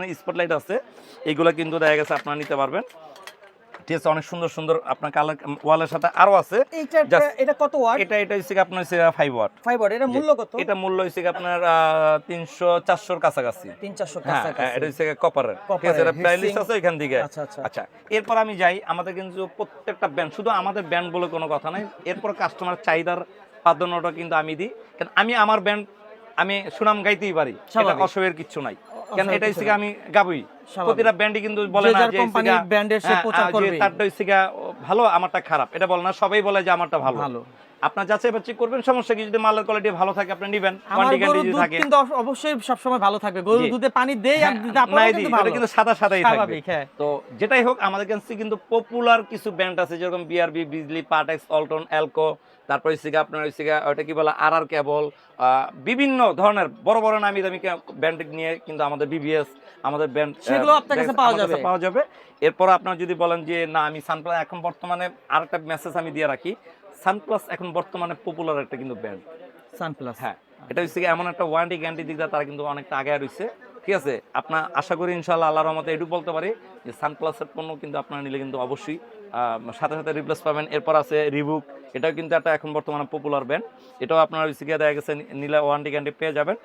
ধরনের স্পটলাইট আছে, এইগুলো কিন্তু দেখা গেছে আপনারা নিতে পারবেন। ঠিক আছে, অনেক সুন্দর সুন্দর আপনার কালার ওয়ালের সাথে আরো আছে। এটা কত ওয়াট? এটা হচ্ছে আপনার 5 ওয়াট। 5 ওয়াট। এটা মূল্য কত? এটা মূল্য হচ্ছে আপনার 300-400 কাছাকাছি। 300-400 হ্যাঁ, কাছাকাছি। এটা হচ্ছে কপারের। ঠিক আছে, এটা প্লেলিস্ট আছে এখান থেকে। আচ্ছা আচ্ছা। আচ্ছা, এরপর আমি যাই, আমাদের কিন্তু প্রত্যেকটা ব্যান্ড, শুধু আমাদের ব্যান্ড বলে কোনো কথা নাই, এরপর কাস্টমার চাহিদার প্রাধান্যটা কিন্তু আমি দিই। কারণ আমি আমার ব্যান্ড আমি সুনাম গাইতেই পারি, এটা অসুবিধার কিছু নাই। কারণ এটা হচ্ছে আমি গাবই, প্রতিটা ব্যান্ডই কিন্তু বলে না যে তারটা হচ্ছে ভালো আমারটা খারাপ, এটা বলে না, সবাই বলে যে আমারটা ভালো। আপনার যাচাই বাছাই করবেন, সমস্যা কি, যদি মালের কোয়ালিটি ভালো থাকে আপনি নেবেন। কিন্তু অবশ্যই সব সময় ভালো থাকবে, গরুর দুধে পানি দেই আর কিন্তু সাদা সাদাই থাকবে। তো যেটাই হোক, আমাদের কাছে কিন্তু পপুলার কিছু ব্র্যান্ড আছে, যেরকম বিআরবি, বিজলি, পার্টেক্স, অল্টন, এলকো, তারপর হচ্ছে আপনার হচ্ছে ওটা কি বলে আর কেবল, বিভিন্ন ধরনের বড় বড় নামি দামি ব্র্যান্ড নিয়ে কিন্তু আমাদের বিবিএস, আমাদের ব্র্যান্ড সেগুলো আপনার কাছে পাওয়া যাবে। এরপর আপনারা যদি বলেন যে না আমি সানপ্লাস, এখন বর্তমানে আরেকটা মেসেজ আমি দিয়ে রাখি, সানপ্লাস এখন বর্তমানে পপুলার একটা কিন্তু ব্র্যান্ড সানপ্লাস। হ্যাঁ, এটা হচ্ছে এমন একটা ওয়ারেন্টি গ্যারান্টি দিক দিয়ে তারা কিন্তু অনেকটা আগে রয়েছে। ঠিক আছে, আপনার আশা করি ইনশাআল্লাহ আল্লাহর রহমতে এটুকু বলতে পারি যে সানপ্লাসের পণ্য কিন্তু আপনারা নিলে কিন্তু অবশ্যই সাথে সাথে রিপ্লেস পাবেন। এরপর আছে রিবুক, এটাও কিন্তু একটা এখন বর্তমানে পপুলার ব্র্যান্ড, এটাও আপনারা দেখা গেছে নিলে ওয়ারেন্টি গ্যারান্টি পেয়ে যাবেন।